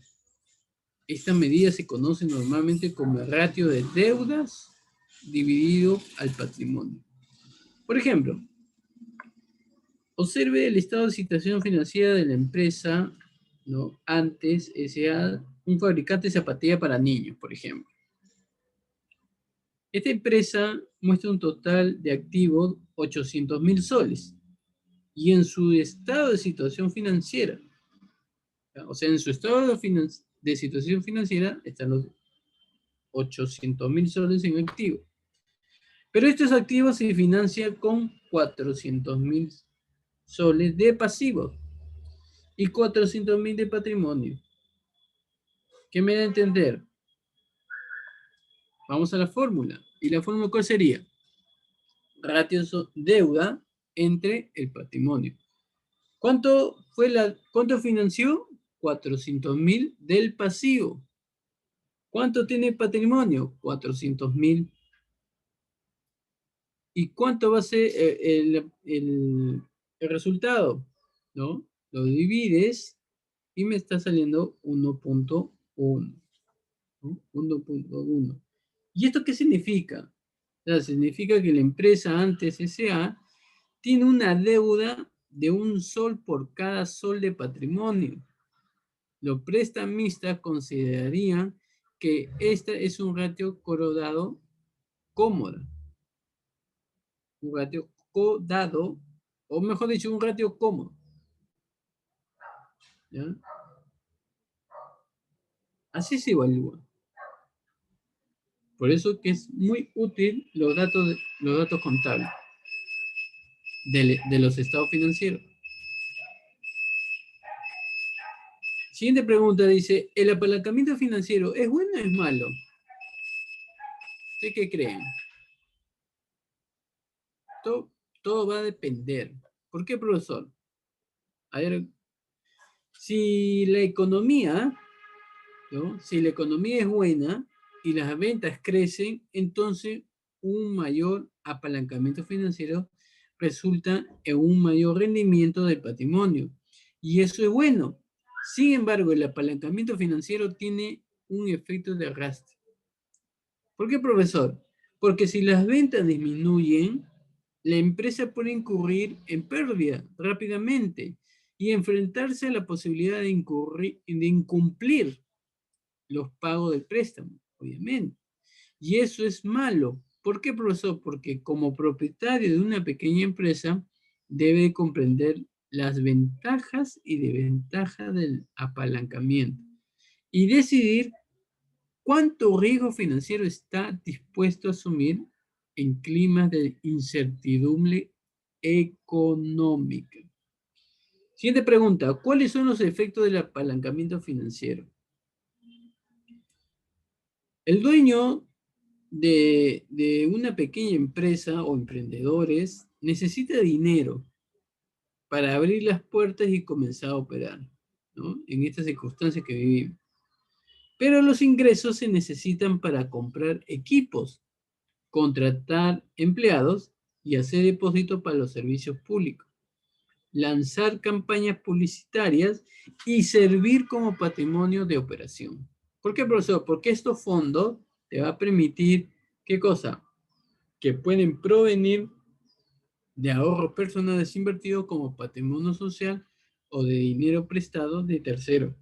S1: Esta medida se conoce normalmente como el ratio de deudas dividido al patrimonio. Por ejemplo, observe el estado de situación financiera de la empresa, ¿no? Antes, S.A., un fabricante de zapatillas para niños, por ejemplo. Esta empresa muestra un total de activos 800.000 soles. Y en su estado de situación financiera, o sea, en su estado de situación financiera están los 800.000 soles en activo. Pero estos activos se financian con 400.000 soles de pasivos y 400.000 de patrimonio. ¿Qué me da a entender? Vamos a la fórmula. ¿Y la fórmula cuál sería? Ratio deuda entre el patrimonio. ¿Cuánto financió? 400.000 del pasivo. ¿Cuánto tiene patrimonio? 400.000. ¿Y cuánto va a ser el resultado? ¿No? Lo divides y me está saliendo 1.1. ¿No? 1.1. ¿Y esto qué significa? O sea, significa que la empresa antes S.A. tiene una deuda de 1 sol por cada sol de patrimonio. Los prestamistas considerarían que este es un ratio codado cómodo. Un ratio codado O mejor dicho, un ratio cómodo. ¿Ya? Así se evalúa. Por eso que es muy útil los datos contables de los estados financieros. Siguiente pregunta dice, ¿el apalancamiento financiero es bueno o es malo? ¿Ustedes qué creen? Todo va a depender. ¿Por qué, profesor? A ver, si la economía, ¿no? Si la economía es buena y las ventas crecen, entonces un mayor apalancamiento financiero resulta en un mayor rendimiento del patrimonio. Y eso es bueno. Sin embargo, el apalancamiento financiero tiene un efecto de arrastre. ¿Por qué, profesor? Porque si las ventas disminuyen, la empresa puede incurrir en pérdida rápidamente y enfrentarse a la posibilidad de incumplir los pagos del préstamo, obviamente. Y eso es malo. ¿Por qué, profesor? Porque como propietario de una pequeña empresa, debe comprender las ventajas y desventajas del apalancamiento y decidir cuánto riesgo financiero está dispuesto a asumir en climas de incertidumbre económica. Siguiente pregunta, ¿cuáles son los efectos del apalancamiento financiero? El dueño de una pequeña empresa o emprendedores necesita dinero para abrir las puertas y comenzar a operar, ¿no? En estas circunstancias que vivimos. Pero los ingresos se necesitan para comprar equipos, contratar empleados y hacer depósitos para los servicios públicos, lanzar campañas publicitarias y servir como patrimonio de operación. ¿Por qué, profesor? Porque estos fondos te va a permitir, ¿qué cosa? Que pueden provenir de ahorros personales invertidos como patrimonio social o de dinero prestado de terceros,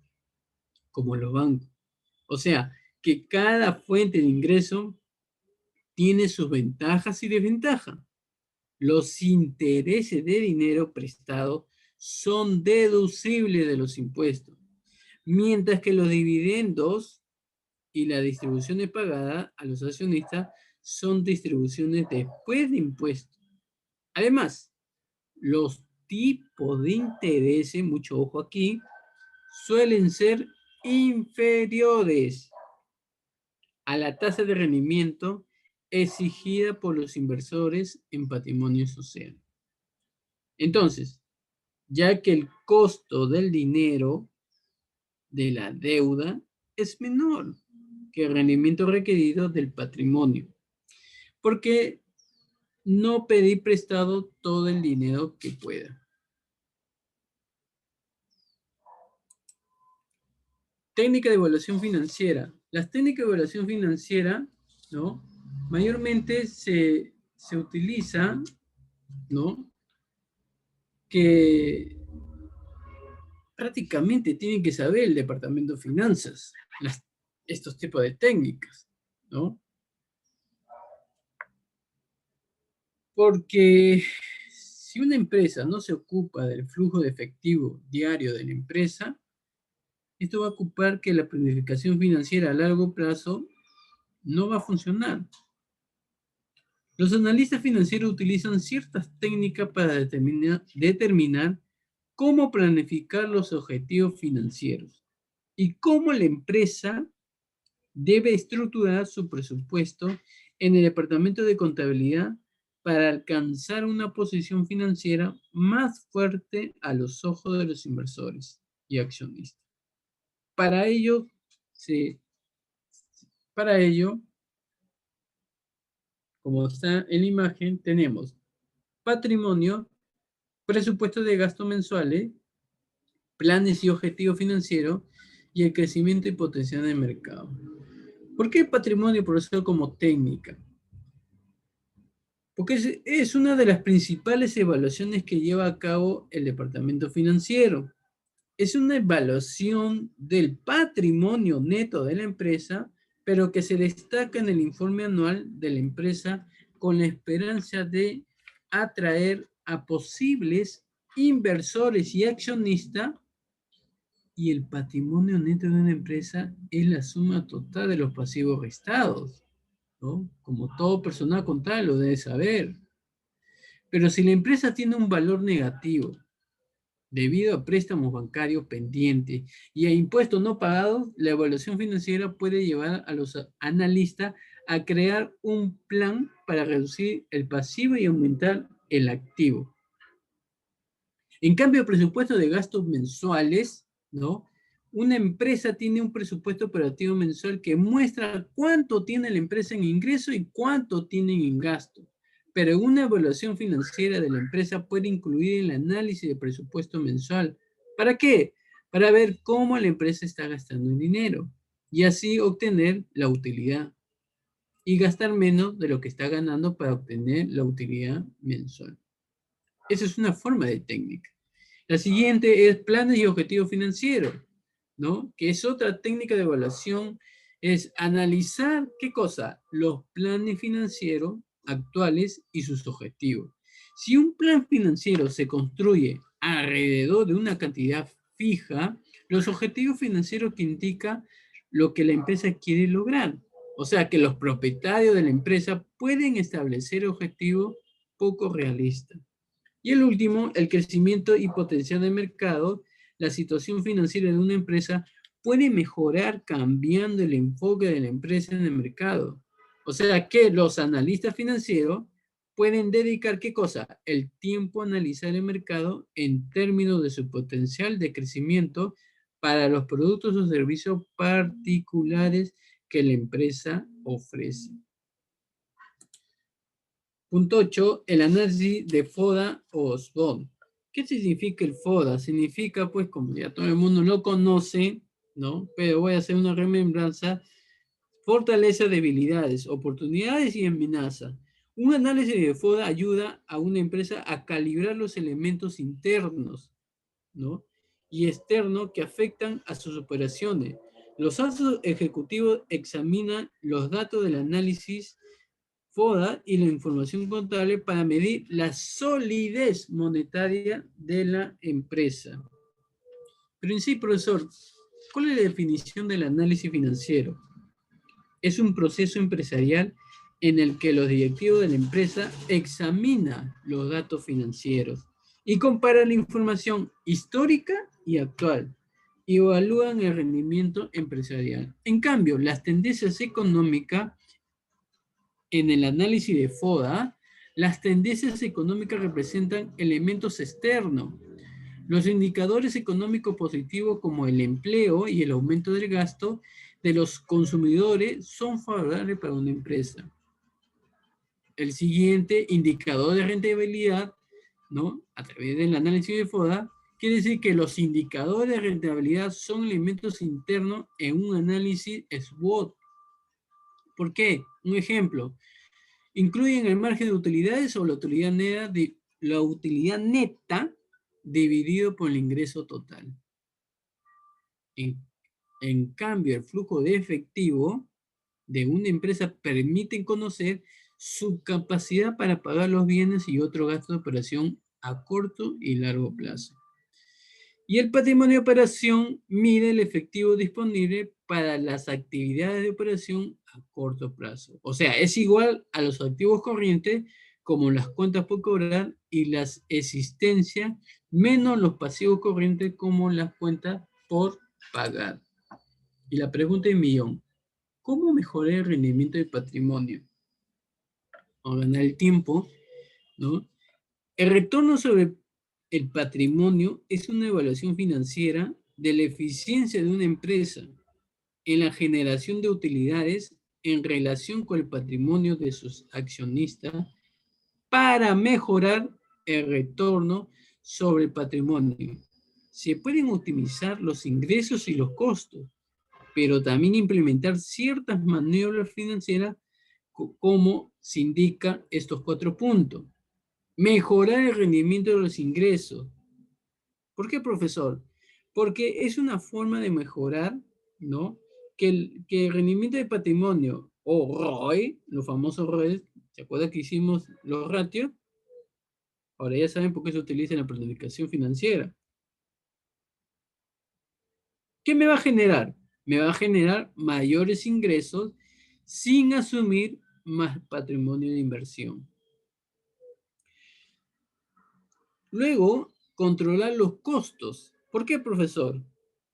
S1: como los bancos. O sea, que cada fuente de ingreso tiene sus ventajas y desventajas. Los intereses de dinero prestado son deducibles de los impuestos, mientras que los dividendos y las distribuciones pagadas a los accionistas son distribuciones después de impuestos. Además, los tipos de interés, mucho ojo aquí, suelen ser inferiores a la tasa de rendimiento exigida por los inversores en patrimonio social. Entonces, ya que el costo del dinero de la deuda es menor que el rendimiento requerido del patrimonio, porque no pedí prestado todo el dinero que pueda. Técnica de evaluación financiera. Las técnicas de evaluación financiera, ¿no? Mayormente se utiliza, ¿no? Que prácticamente tienen que saber el departamento de finanzas, estos tipos de técnicas, ¿no? Porque si una empresa no se ocupa del flujo de efectivo diario de la empresa, esto va a ocupar que la planificación financiera a largo plazo no va a funcionar. Los analistas financieros utilizan ciertas técnicas para determinar cómo planificar los objetivos financieros y cómo la empresa debe estructurar su presupuesto en el departamento de contabilidad para alcanzar una posición financiera más fuerte a los ojos de los inversores y accionistas. Para ello, para ello, como está en la imagen, tenemos patrimonio, presupuesto de gastos mensuales, planes y objetivos financieros y el crecimiento y potencial del mercado. ¿Por qué patrimonio, profesor, como técnica? Porque es una de las principales evaluaciones que lleva a cabo el departamento financiero. Es una evaluación del patrimonio neto de la empresa, pero que se destaca en el informe anual de la empresa con la esperanza de atraer a posibles inversores y accionistas, y el patrimonio neto de una empresa es la suma total de los pasivos restados, ¿no? Como todo personal contable lo debe saber. Pero si la empresa tiene un valor negativo debido a préstamos bancarios pendientes y a impuestos no pagados, la evaluación financiera puede llevar a los analistas a crear un plan para reducir el pasivo y aumentar el activo. En cambio, el presupuesto de gastos mensuales, ¿no? Una empresa tiene un presupuesto operativo mensual que muestra cuánto tiene la empresa en ingreso y cuánto tienen en gasto. Pero una evaluación financiera de la empresa puede incluir el análisis de presupuesto mensual. ¿Para qué? Para ver cómo la empresa está gastando el dinero y así obtener la utilidad y gastar menos de lo que está ganando para obtener la utilidad mensual. Esa es una forma de técnica. La siguiente es planes y objetivos financieros, ¿no? Que es otra técnica de evaluación, es analizar, ¿qué cosa? Los planes financieros actuales y sus objetivos. Si un plan financiero se construye alrededor de una cantidad fija, los objetivos financieros que indican lo que la empresa quiere lograr. O sea, que los propietarios de la empresa pueden establecer objetivos poco realistas. Y el último, el crecimiento y potencial del mercado. La situación financiera de una empresa puede mejorar cambiando el enfoque de la empresa en el mercado. O sea que los analistas financieros pueden dedicar, ¿qué cosa? El tiempo a analizar el mercado en términos de su potencial de crecimiento para los productos o servicios particulares que la empresa ofrece. Punto 8, el análisis de FODA o SWOT. ¿Qué significa el FODA? Significa, pues, como ya todo el mundo lo conoce, ¿no? Pero voy a hacer una remembranza. Fortaleza, debilidades, oportunidades y amenazas. Un análisis de FODA ayuda a una empresa a calibrar los elementos internos, ¿no? Y externos que afectan a sus operaciones. Los altos ejecutivos examinan los datos del análisis FODA y la información contable para medir la solidez monetaria de la empresa. Pero en sí, profesor, ¿cuál es la definición del análisis financiero? Es un proceso empresarial en el que los directivos de la empresa examinan los datos financieros y comparan la información histórica y actual y evalúan el rendimiento empresarial. En cambio, las tendencias económicas en el análisis de FODA, las tendencias económicas representan elementos externos. Los indicadores económicos positivos como el empleo y el aumento del gasto de los consumidores son favorables para una empresa. El siguiente indicador de rentabilidad, ¿no? A través del análisis de FODA, quiere decir que los indicadores de rentabilidad son elementos internos en un análisis SWOT. ¿Por qué? Un ejemplo. Incluyen el margen de utilidades o la utilidad neta dividido por el ingreso total. En cambio, el flujo de efectivo de una empresa permite conocer su capacidad para pagar los bienes y otros gastos de operación a corto y largo plazo. Y el patrimonio de operación mide el efectivo disponible para las actividades de operación a corto plazo. O sea, es igual a los activos corrientes como las cuentas por cobrar y las existencias, menos los pasivos corrientes como las cuentas por pagar. Y la pregunta es millón, ¿cómo mejorar el rendimiento del patrimonio? O ganar el tiempo, ¿no? El retorno sobre el patrimonio es una evaluación financiera de la eficiencia de una empresa en la generación de utilidades en relación con el patrimonio de sus accionistas para mejorar el retorno sobre el patrimonio. Se pueden optimizar los ingresos y los costos, pero también implementar ciertas maniobras financieras como se indica estos 4 puntos. Mejorar el rendimiento de los ingresos. ¿Por qué, profesor? Porque es una forma de mejorar, ¿no? Que el rendimiento de patrimonio, o ROI, los famosos ROI, ¿se acuerda que hicimos los ratios? Ahora ya saben por qué se utiliza en la planificación financiera. ¿Qué me va a generar? Me va a generar mayores ingresos sin asumir más patrimonio de inversión. Luego, controlar los costos. ¿Por qué, profesor?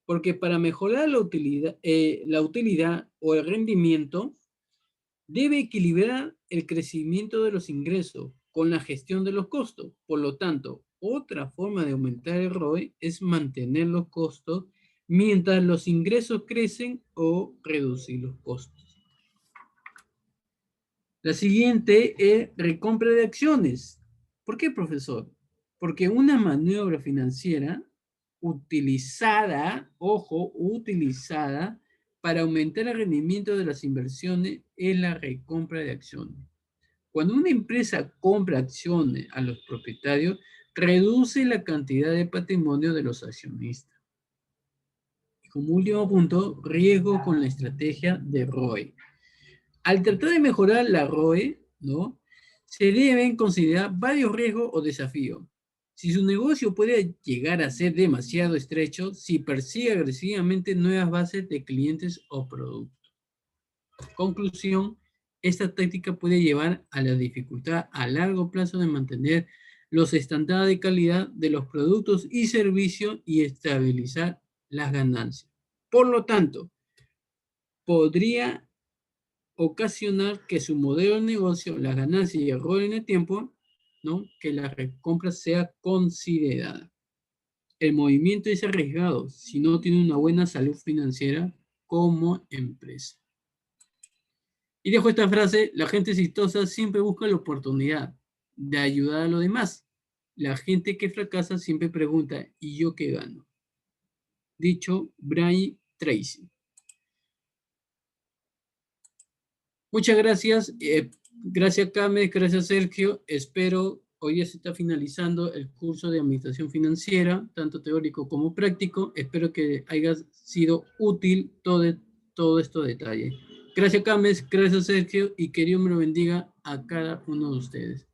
S1: Porque para mejorar la utilidad o el rendimiento, debe equilibrar el crecimiento de los ingresos con la gestión de los costos. Por lo tanto, otra forma de aumentar el ROE es mantener los costos mientras los ingresos crecen o reducir los costos. La siguiente es recompra de acciones. ¿Por qué, profesor? Porque una maniobra financiera utilizada, ojo, utilizada para aumentar el rendimiento de las inversiones es la recompra de acciones. Cuando una empresa compra acciones a los propietarios, reduce la cantidad de patrimonio de los accionistas. Y como último punto, riesgo con la estrategia de ROE. Al tratar de mejorar la ROE, ¿no? Se deben considerar varios riesgos o desafíos. Si su negocio puede llegar a ser demasiado estrecho, si persigue agresivamente nuevas bases de clientes o productos. Conclusión, esta táctica puede llevar a la dificultad a largo plazo de mantener los estándares de calidad de los productos y servicios y estabilizar las ganancias. Por lo tanto, podría ocasionar que su modelo de negocio, las ganancias y el rol en el tiempo, ¿no? Que la recompra sea considerada. El movimiento es arriesgado si no tiene una buena salud financiera como empresa. Y dejo esta frase, la gente exitosa siempre busca la oportunidad de ayudar a los demás. La gente que fracasa siempre pregunta, ¿y yo qué gano? Dicho Brian Tracy. Muchas gracias. Gracias, Carmen. Gracias, Sergio. Espero, hoy ya se está finalizando el curso de Administración Financiera, tanto teórico como práctico. Espero que haya sido útil todo estos detalles. Gracias, Carmen. Gracias, Sergio. Y que Dios me lo bendiga a cada uno de ustedes.